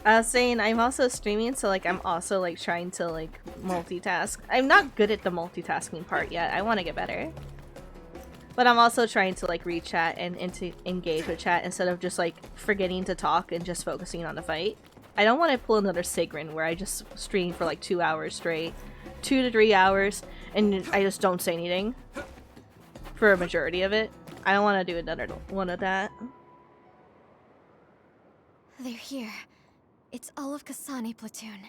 I was saying I'm also streaming, so like I'm also like trying to like multitask. I'm not good at the multitasking part yet. I want to get better. But I'm also trying to like read chat and to engage with chat instead of just like forgetting to talk and just focusing on the fight. I don't want to pull another Sigrun where I just stream for like 2 hours straight. 2 to 3 hours and I just don't say anything for a majority of it. I don't want to do another one of that. They're here. It's all of Kasane platoon.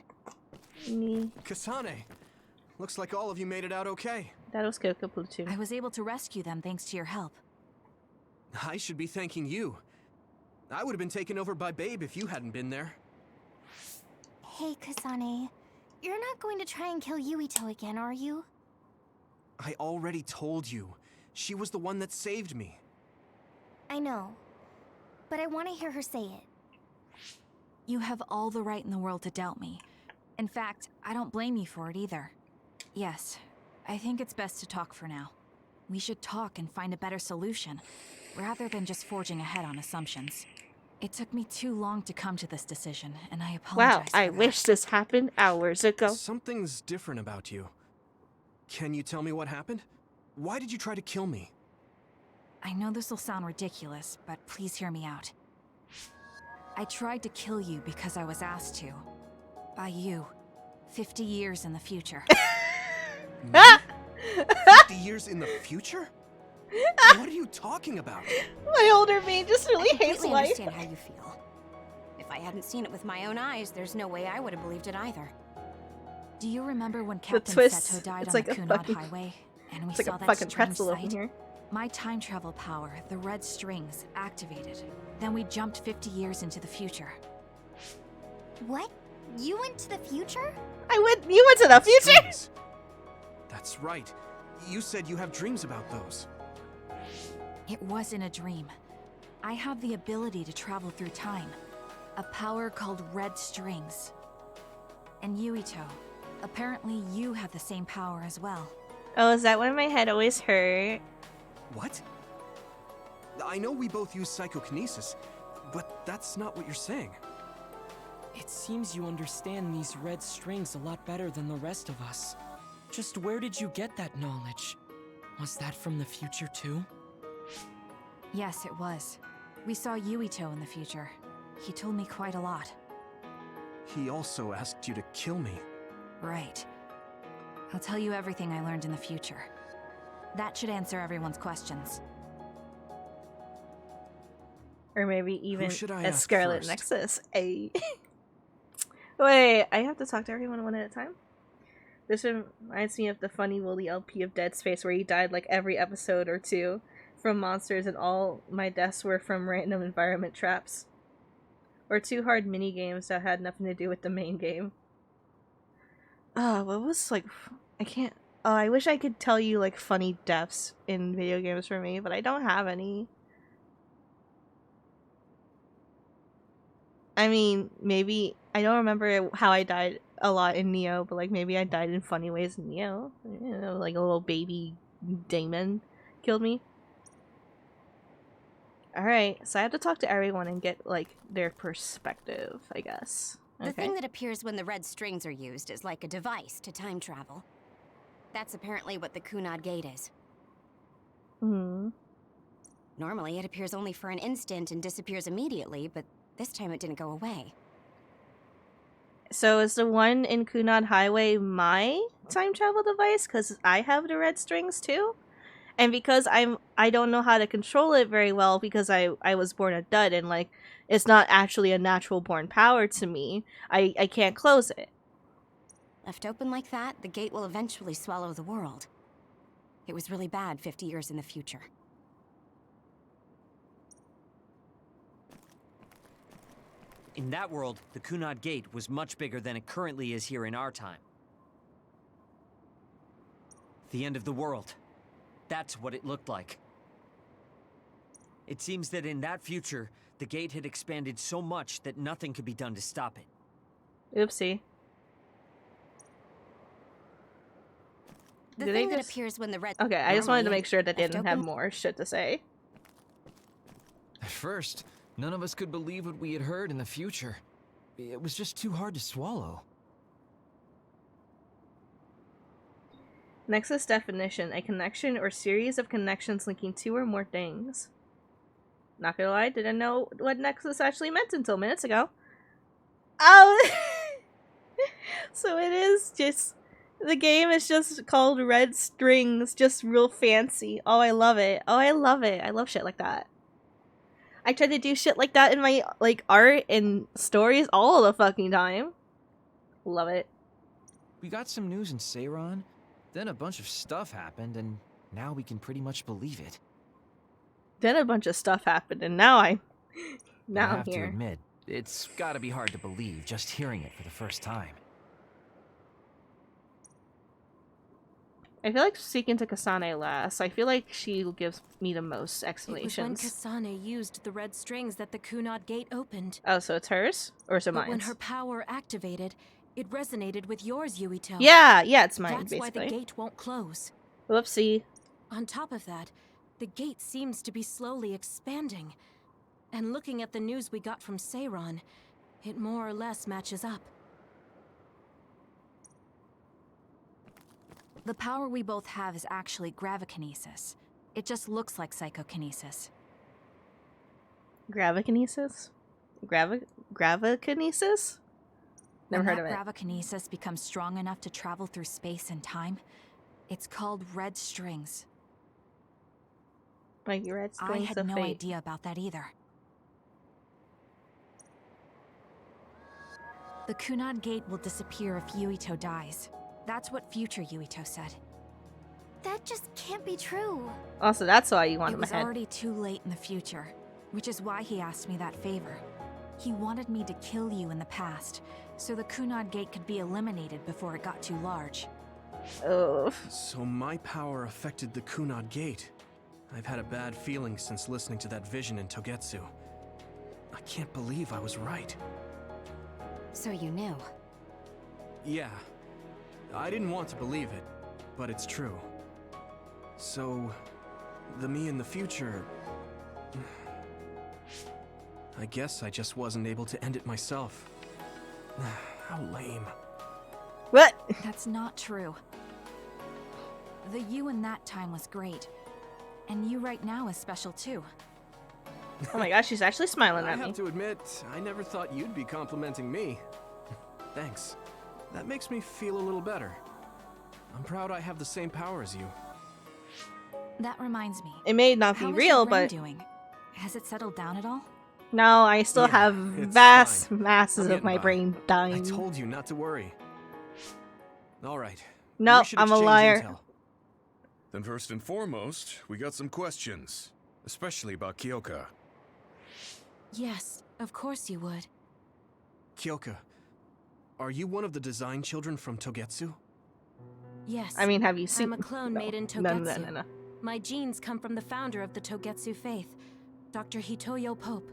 Kasane! Looks like all of you made it out okay. That was Coco platoon. I was able to rescue them thanks to your help. I should be thanking you. I would have been taken over by Babe if you hadn't been there. Hey, Kasane. You're not going to try and kill Yuito again, are you? I already told you. She was the one that saved me. I know. But I want to hear her say it. You have all the right in the world to doubt me. In fact, I don't blame you for it either. Yes, I think it's best to talk for now. We should talk and find a better solution, rather than just forging ahead on assumptions. It took me too long to come to this decision, and I apologize. Wow, I wish this happened hours ago. Something's different about you. Can you tell me what happened? Why did you try to kill me? I know this will sound ridiculous, but please hear me out. I tried to kill you because I was asked to. By you. 50 years in the future. 50 years in the future? What are you talking about? My older me just really hates I life. understand how you feel. If I hadn't seen it with my own eyes, there's no way I would have believed it either. Do you remember when Captain twist, Seto died it's on like the a Kunad fucking- Highway, and we It's like saw a that fucking strange pretzel over sight? here. My time travel power, the red strings, activated. Then we jumped 50 years into the future. What? You went to the future? You went to the future? Dreams. That's right. You said you have dreams about those. It wasn't a dream. I have the ability to travel through time. A power called red strings. And Yuito, apparently you have the same power as well. Oh, is that why my head always hurt? What? I know we both use psychokinesis, but that's not what you're saying. It seems you understand these red strings a lot better than the rest of us. Just where did you get that knowledge? Was that from the future too? Yes, it was. We saw Yuito in the future. He told me quite a lot. He also asked you to kill me. Right. I'll tell you everything I learned in the future. That should answer everyone's questions. Or maybe even should I a ask Scarlet first? Nexus. Ay. Wait, I have to talk to everyone one at a time? This reminds me of the funny Wooly LP of Dead Space where he died like every episode or two from monsters and all my deaths were from random environment traps. Or 2 hard mini games that had nothing to do with the main game. What was like... I can't... Oh, I wish I could tell you like funny deaths in video games for me, but I don't have any. I mean, maybe... I don't remember how I died a lot in Neo, but like maybe I died in funny ways in Neo. You know, like a little baby demon killed me. Alright, so I have to talk to everyone and get like their perspective, I guess. The thing that appears when the red strings are used is like a device to time travel. That's apparently what the Kunad Gate is. Hmm. Normally, it appears only for an instant and disappears immediately, but this time it didn't go away. So is the one in Kunad Highway my time travel device? Because I have the red strings too? And because I don't know how to control it very well because I was born a dud and like it's not actually a natural born power to me, I can't close it. Left open like that, the gate will eventually swallow the world. It was really bad 50 years in the future. In that world, the Kunad Gate was much bigger than it currently is here in our time. The end of the world. That's what it looked like. It seems that in that future, the gate had expanded so much that nothing could be done to stop it. Oopsie. The Did thing they that just... appears when the red... Okay, I just wanted to Normally, make sure that they left didn't have open- more shit to say. At first, none of us could believe what we had heard in the future. It was just too hard to swallow. Nexus definition: a connection or series of connections linking two or more things. Not gonna lie, didn't know what Nexus actually meant until minutes ago. Oh! So it is just... The game is just called Red Strings, just real fancy. Oh, I love it. Oh, I love it. I love shit like that. I try to do shit like that in my, like, art and stories all the fucking time. Love it. We got some news in Seiran, then a bunch of stuff happened, and now we can pretty much believe it. Then a bunch of stuff happened, and now I'm I have here. to admit, it's gotta be hard to believe just hearing it for the first time. I feel like speaking to Kasane last. I feel like she gives me the most It was when explanations. Kasane used the red strings that the Kunad gate opened. Oh, so it's hers? Or is it But mine? when her power activated, it resonated with yours, Yuito. Yeah, it's mine, That's why basically. the gate won't close. Whoopsie. On top of that, the gate seems to be slowly expanding. And looking at the news we got from Seiran, it more or less matches up. The power we both have is actually gravikinesis. It just looks like psychokinesis. Gravikinesis? Gravikinesis? Never heard of it. When that gravikinesis becomes strong enough to travel through space and time, it's called red strings. Like red I strings had of no fate. idea about that either. The Kunad gate will disappear if Yuito dies. That's what future Yuito said. That just can't be true. Also, that's why you want It him was ahead. already too late in the future, which is why he asked me that favor. He wanted me to kill you in the past, so the Kunad gate could be eliminated before it got too large. Oh. So my power affected the Kunad Gate. I've had a bad feeling since listening to that vision in Togetsu. I can't believe I was right. So you knew. Yeah. I didn't want to believe it, but it's true. So, the me in the future... I guess I just wasn't able to end it myself. How lame. What? That's not true. The you in that time was great, and you right now is special too. Oh my gosh, she's actually smiling I at me. have to admit, I never thought you'd be complimenting me. Thanks. That makes me feel a little better. I'm proud I have the same power as you. That reminds me. It may not be How is real, your brain but doing? Has it settled down at all? no, I still Yeah, have it's vast fine. masses I'm of my getting by. brain I dying. told you not to worry. Alright. No, we should I'm a exchange liar. intel. Then first and foremost, we got some questions. Especially about Kyoka. Yes, of course you would. Kyoka, are you one of the design children from Togetsu? Yes. I mean, have you seen? I'm a clone no. made in No, Togetsu. no. My genes come from the founder of the Togetsu faith, Dr. Hitoyo Pope.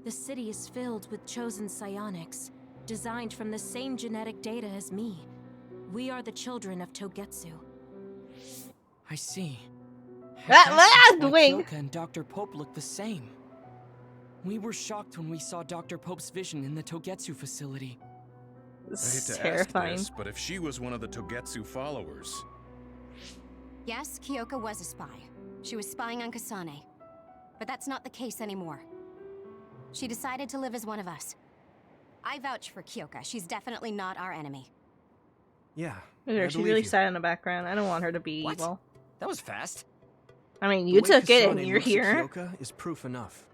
The city is filled with chosen psionics, designed from the same genetic data as me. We are the children of Togetsu. I see. I Ah, guess ah, that's why wing. Kyoka and Dr. Pope look the same. We were shocked when we saw Dr. Pope's vision in the Togetsu facility. I hate It's to terrifying. ask this, but if she was one of the Togetsu followers, Yes, Kyoka was a spy. She was spying on Kasane. But that's not the case anymore. She decided to live as one of us. I vouch for Kyoka. She's definitely not our enemy. Yeah. Look at her, I she's believe really you. sad in the background. I don't want her to be What? evil. That was fast. I mean, The you way took it Kasane and you're looks at here. Kyoka is proof enough.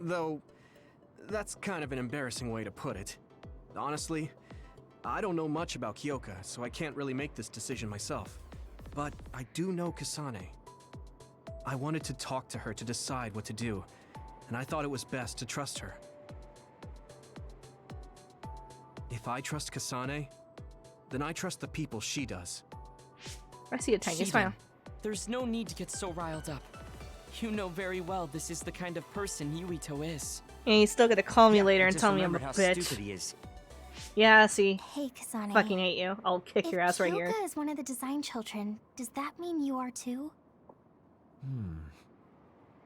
Though, that's kind of an embarrassing way to put it. Honestly, I don't know much about Kyoka, so I can't really make this decision myself. But I do know Kasane. I wanted to talk to her to decide what to do, and I thought it was best to trust her. If I trust Kasane, then I trust the people she does. I see a tiny Shiden, smile. there's no need to get so riled up. You know very well this is the kind of person Yuito is. And he's still gonna call me Yeah, later I and just tell me I'm a remembered how bitch. stupid he is. Yeah, see. Hey, Kasane. Fucking hate you. I'll kick If your ass right here. Kyoka is one of the design children, does that mean you are too?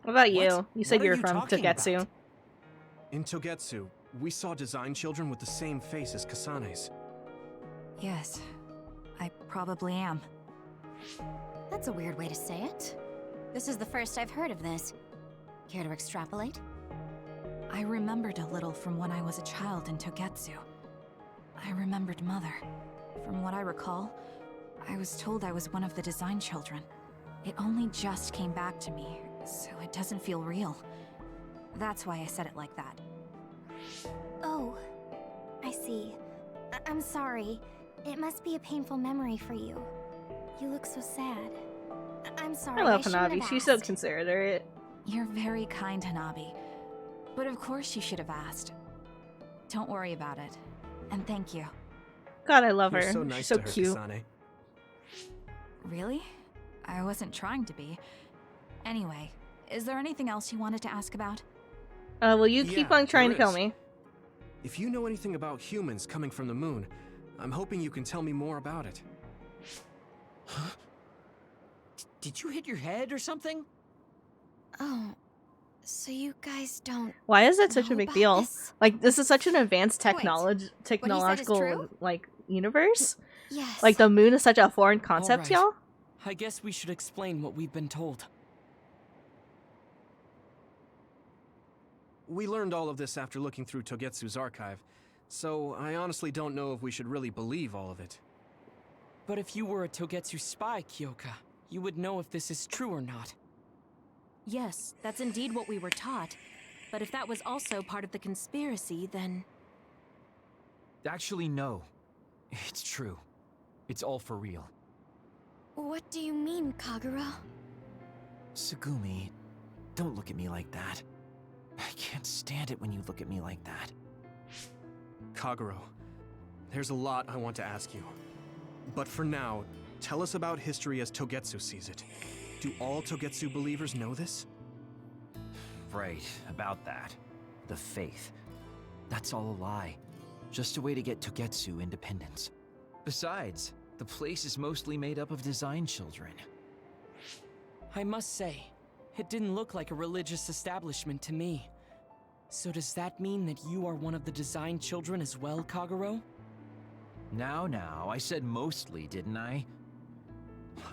What about you? What? You said What you are were you from talking Togetsu. about? In Togetsu, we saw design children with the same face as Kasane's. Yes, I probably am. That's a weird way to say it. This is the first I've heard of this. Care to extrapolate? I remembered a little from when I was a child in Togetsu. I remembered Mother. From what I recall, I was told I was one of the design children. It only just came back to me, so it doesn't feel real. That's why I said it like that. Oh, I see. I'm sorry. It must be a painful memory for you. You look so sad. I'm sorry. I love shouldn't Hanabi. have She's so asked. considerate. You're very kind, Hanabi. But of course you should have asked. Don't worry about it. And thank you. God, I love You're her. so nice She's so to her, cute. Kasane. Really? I wasn't trying to be. Anyway, is there anything else you wanted to ask about? Well, you keep Yeah, on trying to there kill is. me. If you know anything about humans coming from the moon, I'm hoping you can tell me more about it. Huh? Did you hit your head or something? Oh, so you guys don't. Why is that such a know big about deal? this? Like, this is such an advanced Wait, technological true? like universe. Yes. Like the moon is such a foreign concept, right. y'all. I guess we should explain what we've been told. We learned all of this after looking through Togetsu's archive, so I honestly don't know if we should really believe all of it. But if you were a Togetsu spy, Kyoka, you would know if this is true or not. Yes, that's indeed what we were taught. But if that was also part of the conspiracy, then... Actually, no. It's true. It's all for real. What do you mean, Kagura? Tsugumi, don't look at me like that. I can't stand it when you look at me like that. Kaguro, there's a lot I want to ask you. But for now, tell us about history as Togetsu sees it. Do all Togetsu believers know this? Right, about that. The faith. That's all a lie. Just a way to get Togetsu independence. Besides, the place is mostly made up of design children. I must say, it didn't look like a religious establishment to me. So does that mean that you are one of the design children as well, Kaguro? Now, I said mostly, didn't I?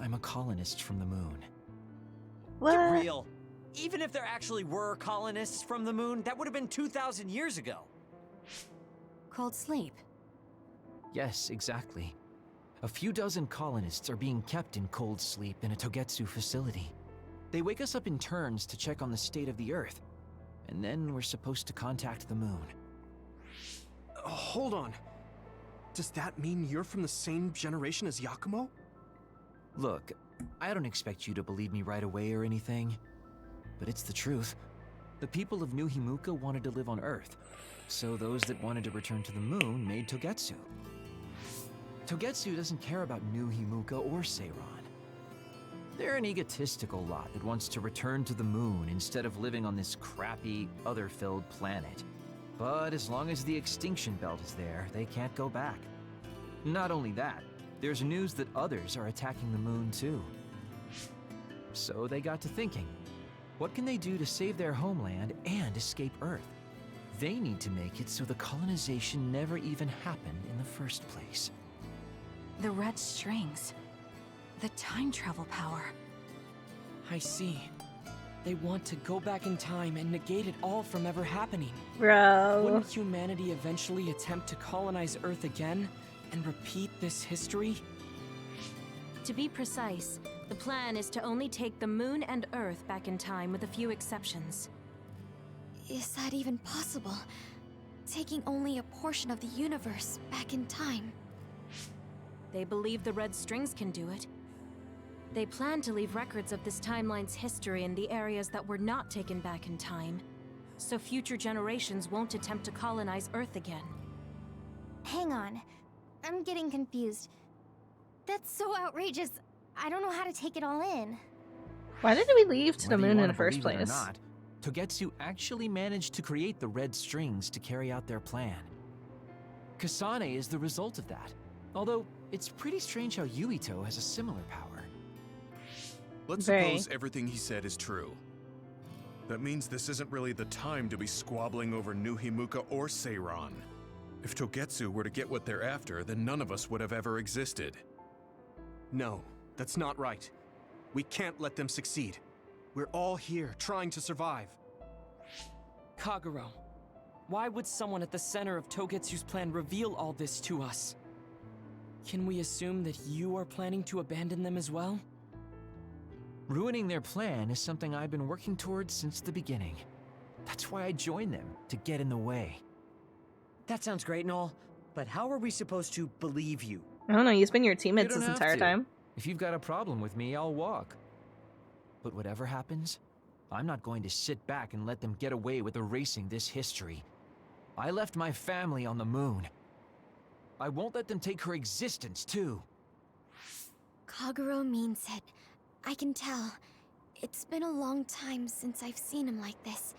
I'm a colonist from the moon. What? Get real. Even if there actually were colonists from the moon, that would have been 2,000 years ago. Cold sleep. Yes, exactly. A few dozen colonists are being kept in cold sleep in a Togetsu facility. They wake us up in turns to check on the state of the Earth, and then we're supposed to contact the moon. Hold on. Does that mean you're from the same generation as Yakumo? Look, I don't expect you to believe me right away or anything, but it's the truth. The people of New Himuka wanted to live on Earth, so those that wanted to return to the moon made Togetsu. Togetsu doesn't care about New Himuka or Seiran. They're an egotistical lot that wants to return to the moon instead of living on this crappy, other-filled planet. But as long as the extinction belt is there, they can't go back. Not only that, there's news that others are attacking the moon too. So they got to thinking, what can they do to save their homeland and escape Earth? They need to make it so the colonization never even happened in the first place. The red strings. The time travel power. I see. They want to go back in time and negate it all from ever happening. Bro. Wouldn't humanity eventually attempt to colonize Earth again and repeat this history? To be precise, the plan is to only take the moon and Earth back in time with a few exceptions. Is that even possible? Taking only a portion of the universe back in time. They believe the red strings can do it. They plan to leave records of this timeline's history in the areas that were not taken back in time, so future generations won't attempt to colonize Earth again. Hang on. I'm getting confused. That's so outrageous. I don't know how to take it all in. Why did we leave to the Whether you moon in wanna the first believe it or place? not, Togetsu actually managed to create the red strings to carry out their plan. Kasane is the result of that, although it's pretty strange how Yuito has a similar power. Let's Very. suppose everything he said is true. That means this isn't really the time to be squabbling over New Himuka or Seiran. If Togetsu were to get what they're after, then none of us would have ever existed. No, that's not right. We can't let them succeed. We're all here, trying to survive. Kagero, why would someone at the center of Togetsu's plan reveal all this to us? Can we assume that you are planning to abandon them as well? Ruining their plan is something I've been working towards since the beginning. That's why I joined them, to get in the way. That sounds great and all, but how are we supposed to believe you? I don't know, he's been your You teammate don't this have entire to. time. If you've got a problem with me, I'll walk. But whatever happens, I'm not going to sit back and let them get away with erasing this history. I left my family on the moon. I won't let them take her existence, too. Kagero means it. I can tell. It's been a long time since I've seen him like this.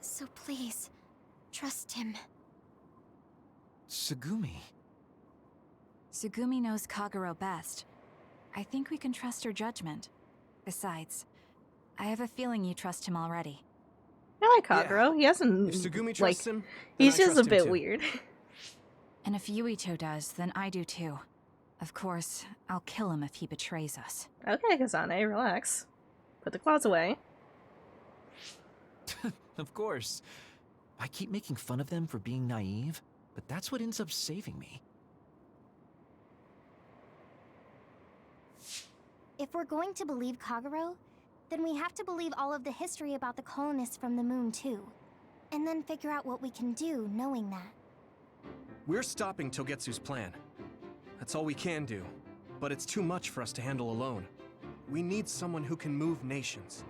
So please, trust him. Tsugumi. Tsugumi knows Kagero best. I think we can trust her judgment. Besides, I have a feeling you trust him already. I like Kagero. He hasn't, If Tsugumi like, trusts him, then he's I just a trust him bit too. weird. And if Yuito does, then I do too. Of course, I'll kill him if he betrays us. Okay, Kasane, relax. Put the claws away. Of course. I keep making fun of them for being naive, but that's what ends up saving me. If we're going to believe Kagero, then we have to believe all of the history about the colonists from the moon too. And then figure out what we can do knowing that. We're stopping Togetsu's plan. That's all we can do. But it's too much for us to handle alone. We need someone who can move nations.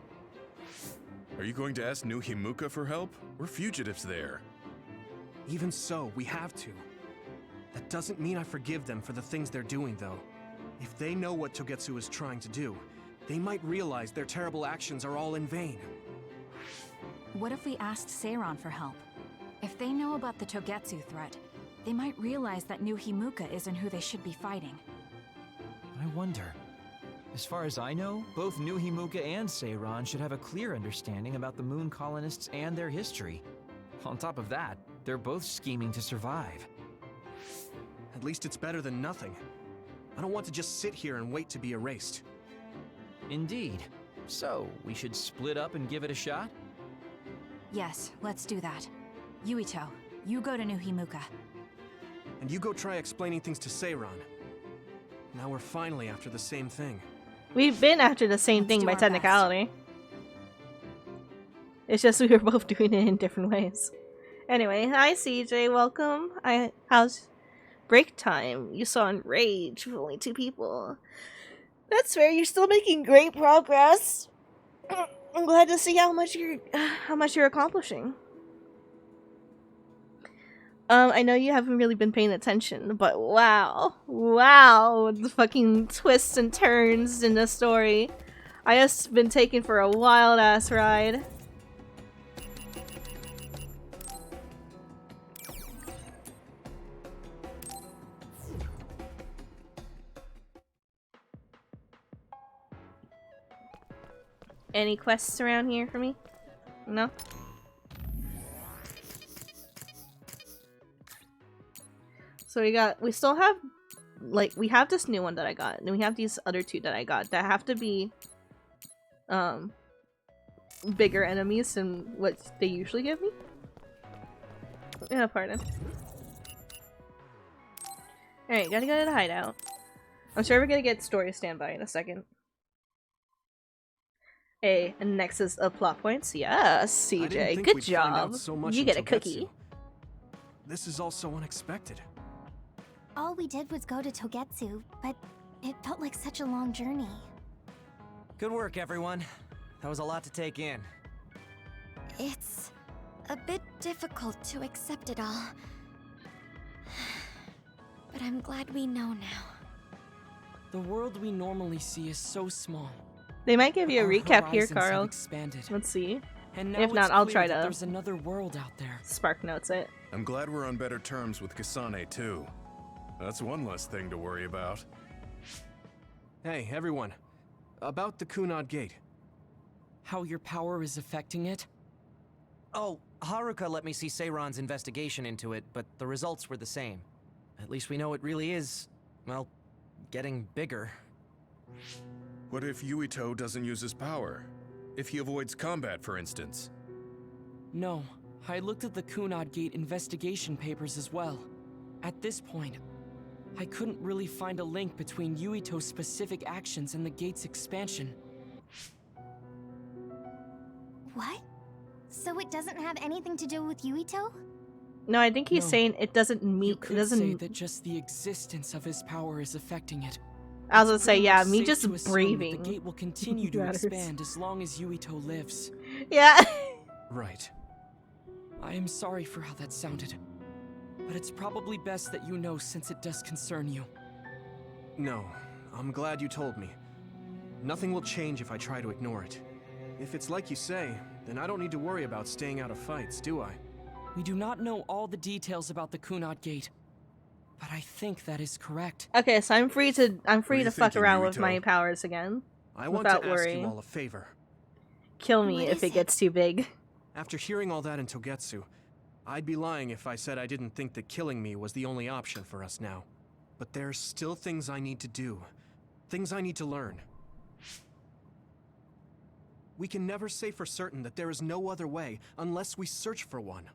Are you going to ask New Himuka for help? We're fugitives there. Even so, we have to. That doesn't mean I forgive them for the things they're doing, though. If they know what Togetsu is trying to do, they might realize their terrible actions are all in vain. What if we asked Seiran for help? If they know about the Togetsu threat, they might realize that New Himuka isn't who they should be fighting. I wonder. As far as I know, both New Himuka and Seiran should have a clear understanding about the moon colonists and their history. On top of that, they're both scheming to survive. At least it's better than nothing. I don't want to just sit here and wait to be erased. Indeed. So, we should split up and give it a shot? Yes, let's do that. Yuito, you go to New Himuka. And you go try explaining things to Seiran. Now we're finally after the same thing. We've been after the same Let's thing do by our technicality. It's just we were both doing it in different ways. Anyway, hi CJ, welcome. How's break time? You saw Enrage with only 2 people. That's fair, you're still making great progress. I'm glad to see how much you're accomplishing. I know you haven't really been paying attention, but wow, the fucking twists and turns in the story. I just been taken for a wild ass ride. Any quests around here for me? No? So we still have, like, we have this new one that I got, and we have these other 2 that I got that have to be, bigger enemies than what they usually give me. Yeah, pardon. Alright, gotta go to the hideout. I'm sure we're gonna get story standby in a second. A nexus of plot points? Yes, I didn't CJ. think Good we'd find out job. so much You in get a Togetsu. cookie. This is all so unexpected. All we did was go to Togetsu, but it felt like such a long journey. Good work, everyone. That was a lot to take in. It's a bit difficult to accept it all. But I'm glad we know now. The world we normally see is so small. They might give you a Our recap here, horizons have Carl. expanded. Let's see. And now If not, it's I'll clear try that to there's another world out there. Spark notes it. I'm glad we're on better terms with Kasane, too. That's one less thing to worry about. Hey, everyone. About the Kunad Gate. how your power is affecting it? Oh, Haruka let me see Seiron's investigation into it, but the results were the same. At least we know it really is, well, getting bigger. What if Yuito doesn't use his power? If he avoids combat, for instance? No, I looked at the Kunad Gate investigation papers as well. At this point, I couldn't really find a link between Yuito's specific actions and the gate's expansion. What? So it doesn't have anything to do with Yuito? No, I think he's No. saying it doesn't meet. You It could doesn't. say that just the existence of his power is affecting it. I was gonna say, Pretty yeah, much me safe just to assume that breathing. the gate will continue to matters. expand as long as Yuito lives. Yeah. Right. I am sorry for how that sounded, but it's probably best that you know since it does concern you. No, I'm glad you told me. Nothing will change if I try to ignore it. If it's like you say, then I don't need to worry about staying out of fights, do I? We do not know all the details about the Kunad Gate, but I think that is correct. Okay, so I'm free to you fuck thinking, around with Yuito? my powers again. I want Without to ask worrying. you all a favor. Kill me What if is it it? gets too big. After hearing all that in Togetsu, I'd be lying if I said I didn't think that killing me was the only option for us now. But there's still things I need to do. Things I need to learn. We can never say for certain that there is no other way unless we search for one.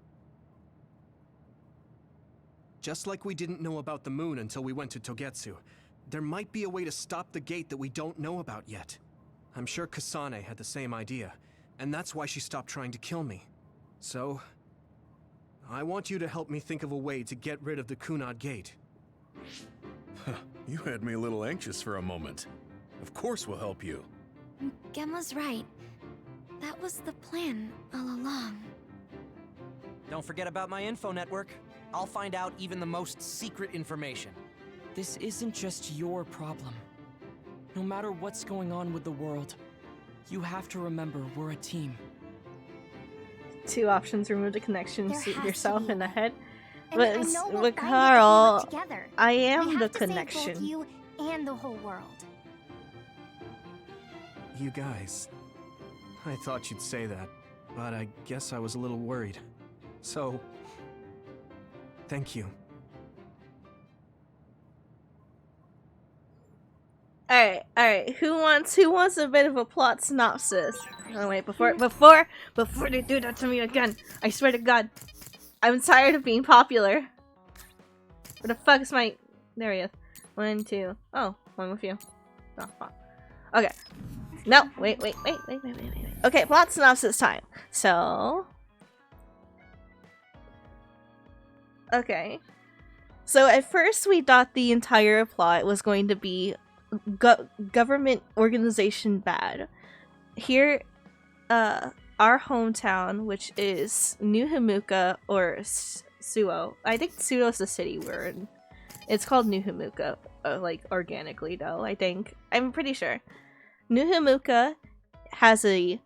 Just like we didn't know about the moon until we went to Togetsu, there might be a way to stop the gate that we don't know about yet. I'm sure Kasane had the same idea, and that's why she stopped trying to kill me. So, I want you to help me think of a way to get rid of the Kunad Gate. You had me a little anxious for a moment. Of course we'll help you. Gemma's right. That was the plan all along. Don't forget about my info network. I'll find out even the most secret information. This isn't just your problem. No matter what's going on with the world, you have to remember we're a team. 2 options: remove the connection, There shoot has to yourself be in the one. head. And But, I know we'll find it if we Carl, work together. I We am the have to save both connection. you and the whole world. You guys. I thought you'd say that, but I guess I was a little worried. So, thank you. Alright. Who wants a bit of a plot synopsis? Oh wait, before they do that to me again, I swear to God, I'm tired of being popular. Where the fuck is my? There he is. 1, 2. Oh, one with you. Oh, fuck. Okay. No, wait. Okay, plot synopsis time. So, okay. So at first we thought the entire plot was going to be government organization bad. Here, our hometown, which is New Himuka or Suo. I think Suo's the city we're in. It's called New Himuka, like organically though. I'm pretty sure. New Himuka has a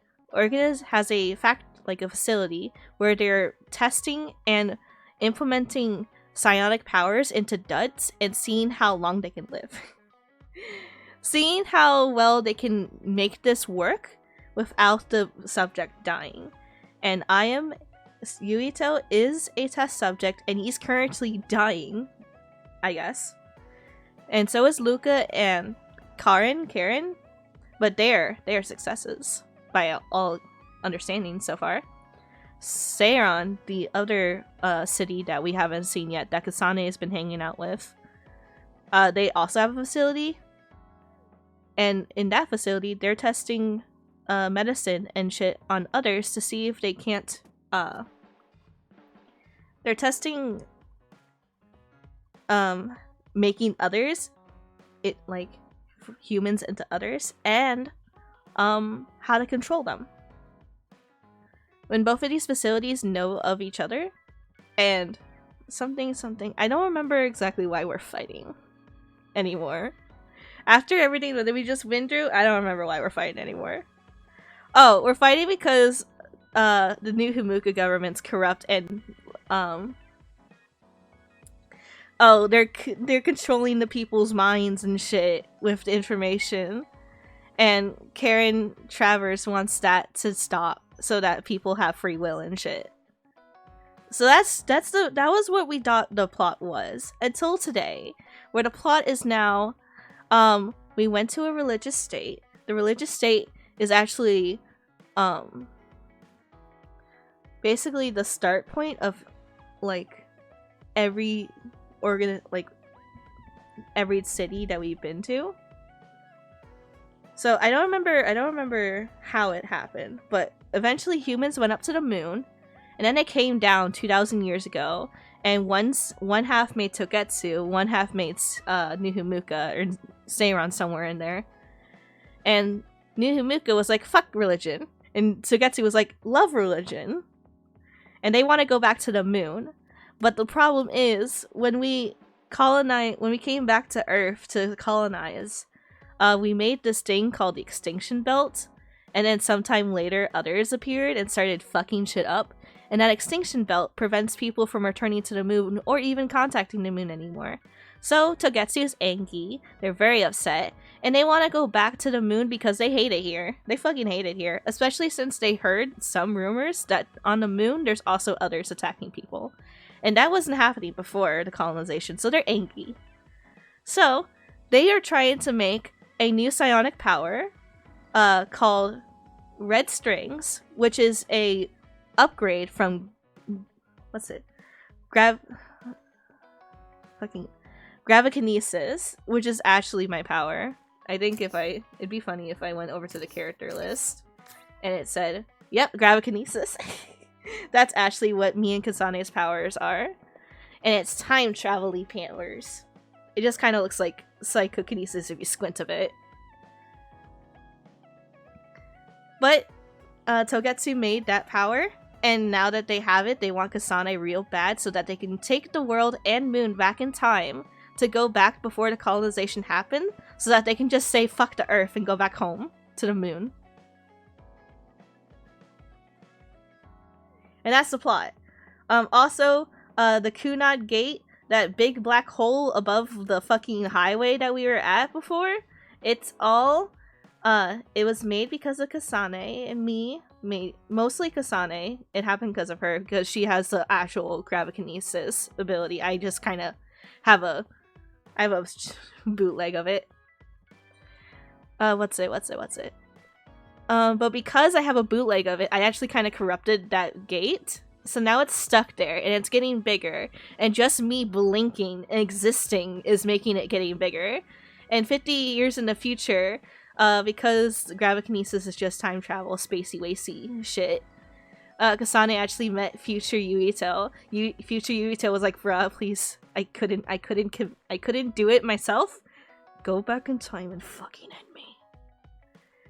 facility where they're testing and implementing psionic powers into duds and seeing how long they can live. Seeing how well they can make this work without the subject dying. And Yuito is a test subject and he's currently dying, I guess. And so is Luca and Karen, but they're successes by all understanding so far. Seiron, the other city that we haven't seen yet, that Kasane has been hanging out with, they also have a facility. And in that facility, they're testing medicine and shit on others to see if they can't. They're testing making others, humans into others, and how to control them. When both of these facilities know of each other, and something, I don't remember exactly why we're fighting anymore. After everything that we just went through, I don't remember why we're fighting anymore. Oh, we're fighting because the New Himuka government's corrupt and they're controlling the people's minds and shit with the information. And Karen Travers wants that to stop so that people have free will and shit. So that was what we thought the plot was until today, where the plot is now we went to a religious state. The religious state is actually basically the start point of like every every city that we've been to. So I don't remember how it happened, but eventually humans went up to the moon, and then they came down 2,000 years ago, and one half made Togetsu, one half made New Himuka, or Seiron somewhere in there. And New Himuka was like, fuck religion, and Togetsu was like, love religion. And they want to go back to the moon. But the problem is, when we came back to Earth to colonize, we made this thing called the Extinction Belt, and then sometime later others appeared and started fucking shit up, and that Extinction Belt prevents people from returning to the moon or even contacting the moon anymore. So Togetsu is angry, they're very upset, and they want to go back to the moon because they hate it here. They fucking hate it here, especially since they heard some rumors that on the moon there's also others attacking people. And that wasn't happening before the colonization, so they're angry. So they are trying to make a new psionic power called Red Strings, which is a upgrade from Gravikinesis, which is actually my power. I think it'd be funny if I went over to the character list and it said, yep, Gravikinesis. That's actually what me and Kasane's powers are. And it's time travel-y pantlers. It just kind of looks like psychokinesis if you squint a bit. But Togetsu made that power, and now that they have it, they want Kasane real bad so that they can take the world and moon back in time to go back before the colonization happened, so that they can just say fuck the Earth and go back home to the moon. And that's the plot. Also, the Kunad Gate, that big black hole above the fucking highway that we were at before, it's all, it was made because of Kasane and me. Mostly Kasane. It happened because of her, because she has the actual gravikinesis ability. I just kind of have a bootleg of it. What's it? But because I have a bootleg of it, I actually kind of corrupted that gate. So now it's stuck there, and it's getting bigger. And just me blinking and existing is making it getting bigger. And 50 years in the future, because gravikinesis is just time travel, spacey wacy shit, Kasane actually met future Yuito. Future Yuito was like, bruh, please, I couldn't do it myself. Go back in time and fucking end me.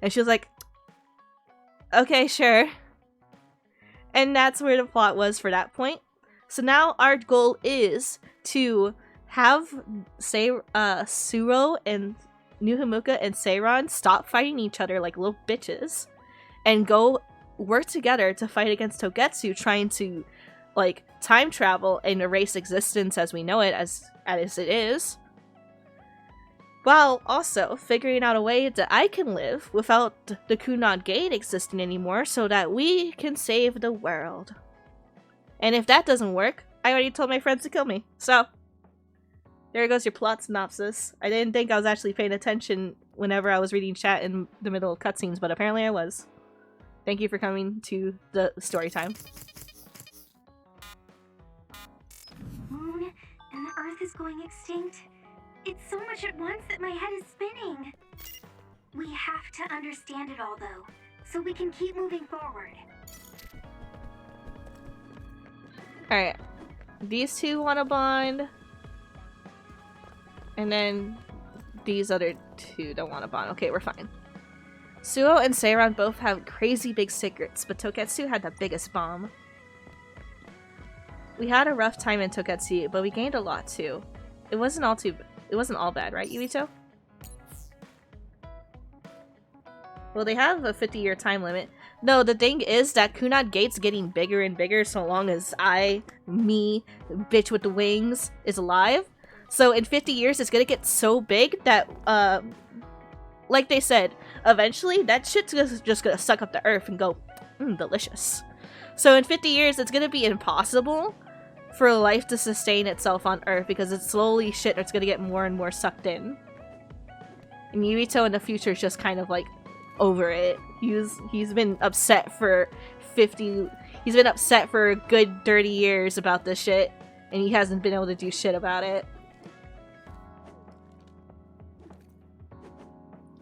And she was like, okay, sure. And that's where the plot was for that point. So now our goal is to have Suro and New Himuka and Seiron stop fighting each other like little bitches and go work together to fight against Togetsu, trying to like time travel and erase existence as we know it, as it is, while also figuring out a way that I can live without the Kunad Gate existing anymore so that we can save the world. And if that doesn't work, I already told my friends to kill me. So, there goes your plot synopsis. I didn't think I was actually paying attention whenever I was reading chat in the middle of cutscenes, but apparently I was. Thank you for coming to the story time. Moon and the Earth is going extinct. It's so much at once that my head is spinning. We have to understand it all, though, so we can keep moving forward. Alright. These two want to bond. And then these other two don't want to bond. Okay, we're fine. Suo and Seiron both have crazy big secrets, but Togetsu had the biggest bomb. We had a rough time in Togetsu, but we gained a lot too. It wasn't all bad, right, Yuito? Well, they have a 50-year time limit. No, the thing is that Kunad Gate's getting bigger and bigger so long as me, bitch with the wings, is alive. So in 50 years, it's gonna get so big that, like they said, eventually that shit's just gonna suck up the earth and go, delicious. So in 50 years, it's gonna be impossible for life to sustain itself on Earth because it's slowly it's gonna get more and more sucked in. And Yuito in the future is just kind of like over it. He's been upset for he's been upset for a good 30 years about this shit, and he hasn't been able to do shit about it.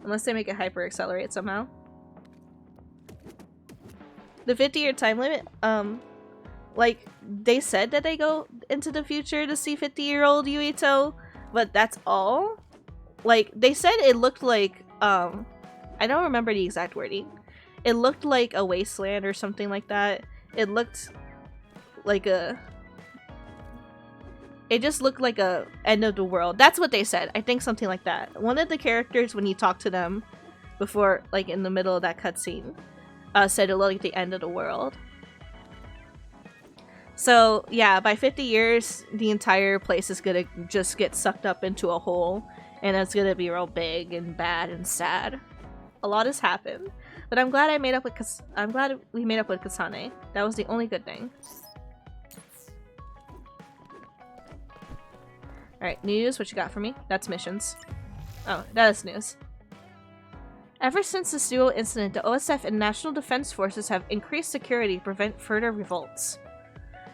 Unless they make it hyper accelerate somehow. The 50-year time limit, like, they said that they go into the future to see 50-year-old Yuito, but that's all? Like, they said it looked like, I don't remember the exact wording. It looked like a wasteland or something like that. It looked like it just looked like a end of the world. That's what they said. I think something like that. One of the characters, when you talk to them before, like, in the middle of that cutscene, said it looked like the end of the world. So, yeah, by 50 years, the entire place is gonna just get sucked up into a hole, and it's gonna be real big and bad and sad. A lot has happened, but I'm glad we made up with Kasane. That was the only good thing. Alright, news, what you got for me? That's missions. Oh, that is news. Ever since the Suo incident, the OSF and National Defense Forces have increased security to prevent further revolts.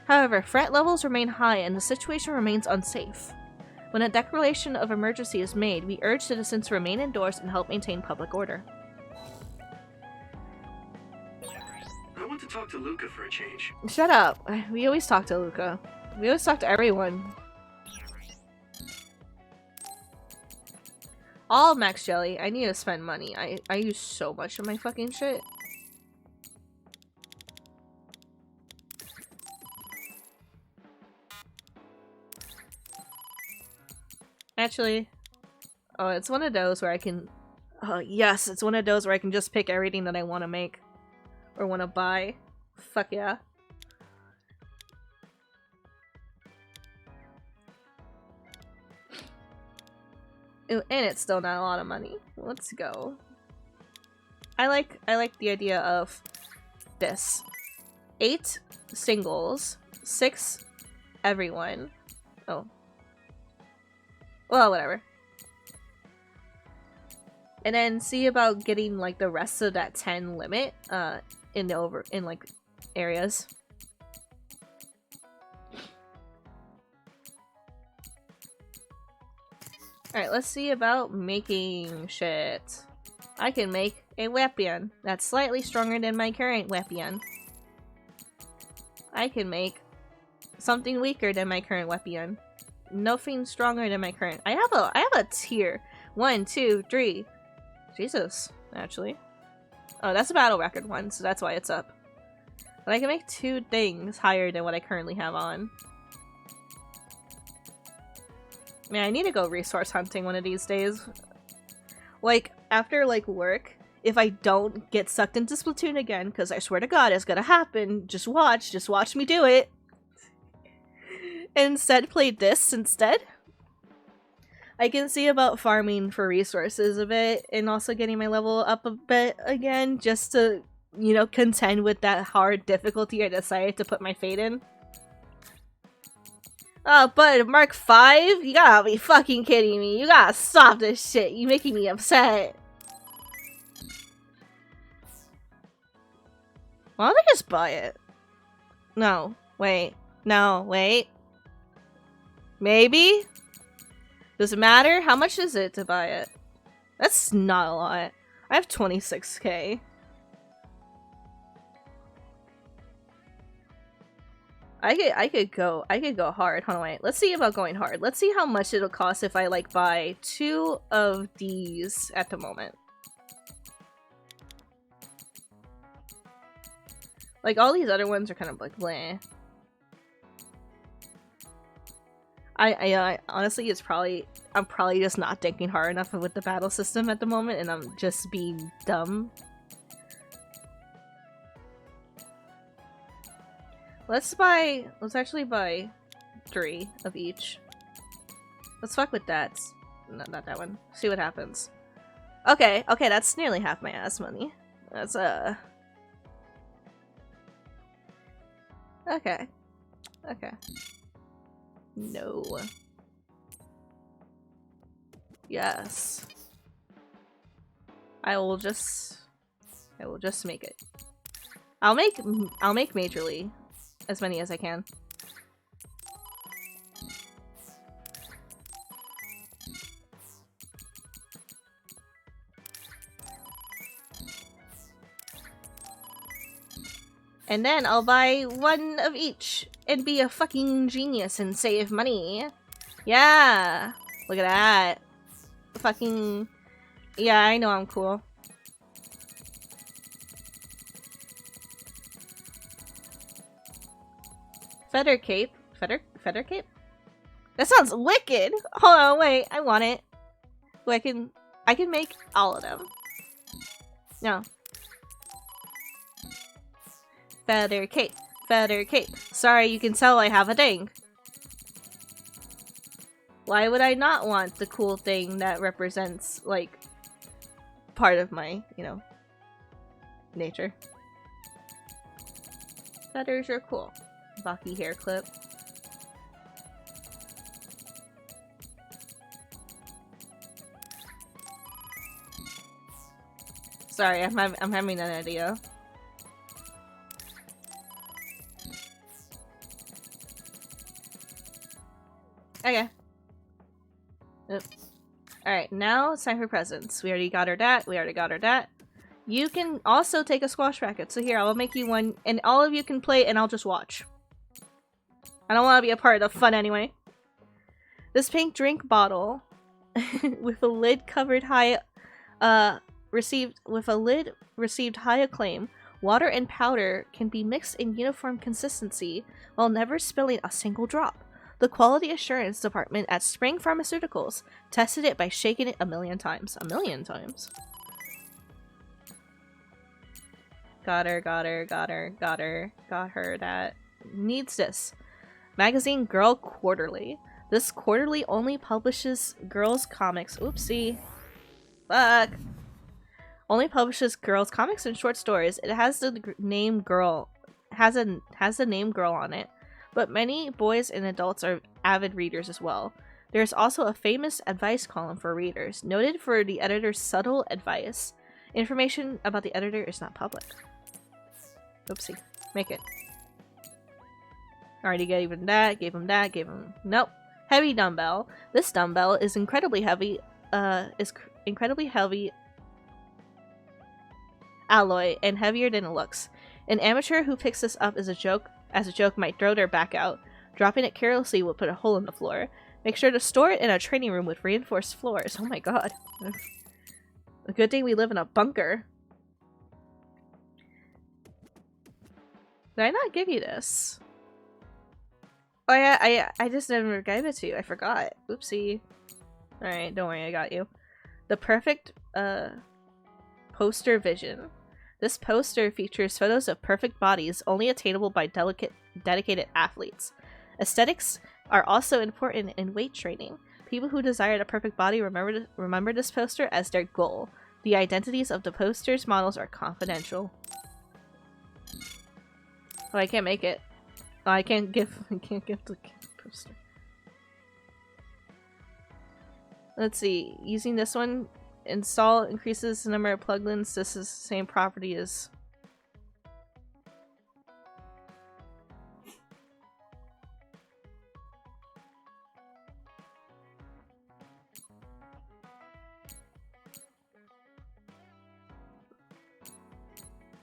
However, threat levels remain high and the situation remains unsafe. When a declaration of emergency is made, we urge citizens to remain indoors and help maintain public order. I want to talk to Luca for a change. Shut up. We always talk to Luca. We always talk to everyone. All Max Jelly. I need to spend money. I use so much of my fucking shit. Actually, oh, it's one of those where I can, oh yes, it's one of those where I can just pick everything that I want to make or want to buy. Fuck yeah. Ooh, and it's still not a lot of money. Let's go. I like the idea of this. 8 singles, 6 everyone. Oh. Well, whatever. And then see about getting like the rest of that 10 limit in like areas. Alright, let's see about making shit. I can make a weapon that's slightly stronger than my current weapon. I can make something weaker than my current weapon. Nothing stronger than my current. I have a tier. 1, 2, 3. Jesus, actually. Oh, that's a battle record one, so that's why it's up. But I can make 2 things higher than what I currently have on. Man, I need to go resource hunting one of these days. Like, after, like, work, if I don't get sucked into Splatoon again, because I swear to God it's gonna happen, just watch me do it. And instead play this instead. I can see about farming for resources a bit, and also getting my level up a bit again, just to, you know, contend with that hard difficulty I decided to put my fate in. Oh, but Mark 5? You gotta be fucking kidding me. You gotta stop this shit. You making me upset. Why don't I just buy it? No. Wait. No. Wait. Maybe? Does it matter? How much is it to buy it? That's not a lot. I have 26k. I could go hard. Hold on, wait. Let's see about going hard. Let's see how much it'll cost if I like buy 2 of these at the moment. Like all these other ones are kind of like bleh. I honestly, I'm probably just not thinking hard enough with the battle system at the moment, and I'm just being dumb. Let's actually buy 3 of each. Let's fuck with that. No, not that one. See what happens. Okay, okay, that's nearly half my ass money. That's okay. Okay. No. Yes. I will just make it. I'll make majorly as many as I can. And then I'll buy one of each and be a fucking genius and save money. Yeah! Look at that. Fucking... Yeah, I know I'm cool. Feather cape? Feather cape? That sounds wicked! Hold on, wait, I want it. Ooh, I can make all of them. No. Feather cape. Feather cape. Sorry, you can tell I have a thing. Why would I not want the cool thing that represents, like, part of my, you know, nature? Feathers are cool. Baki hair clip. Sorry, I'm having an idea. Okay. Oops. Alright, now it's time for presents. We already got her that. We already got her that. You can also take a squash racket. So here, I'll make you one, and all of you can play, and I'll just watch. I don't want to be a part of the fun anyway. This pink drink bottle with a lid covered high, received high acclaim. Water and powder can be mixed in uniform consistency while never spilling a single drop. The quality assurance department at Spring Pharmaceuticals tested it by shaking it 1,000,000 times. 1,000,000 times. Got her, got her, got her, got her, got her. That needs this. Magazine Girl Quarterly. This quarterly only publishes girls' comics. Oopsie. Fuck. Only publishes girls' comics and short stories. It has the name Girl. Has the name Girl on it. But many boys and adults are avid readers as well. There's also a famous advice column for readers, noted for the editor's subtle advice. Information about the editor is not public. Oopsie. Make it. Already gave him that, gave him that, gave him... Nope. Heavy dumbbell. This dumbbell is incredibly heavy, alloy and heavier than it looks. An amateur who picks this up as a joke might throw their back out. Dropping it carelessly will put a hole in the floor. Make sure to store it in a training room with reinforced floors. Oh my god. A good thing we live in a bunker. Did I not give you this? Oh yeah, I just never gave it to you. I forgot. Oopsie. Alright, don't worry, I got you. The perfect poster vision. This poster features photos of perfect bodies only attainable by dedicated athletes. Aesthetics are also important in weight training. People who desire the perfect body remember this poster as their goal. The identities of the poster's models are confidential. Oh, I can't make it. Oh, I can't give the poster. Let's see. Using this one, install increases the number of plugins. This is the same property as...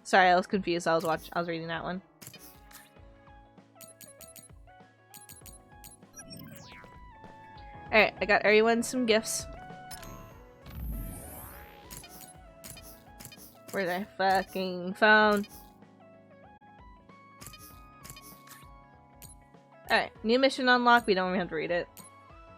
Sorry, I was confused. I was reading that one. Alright, I got everyone some gifts. Where's my fucking phone? Alright, new mission unlocked. We don't even have to read it.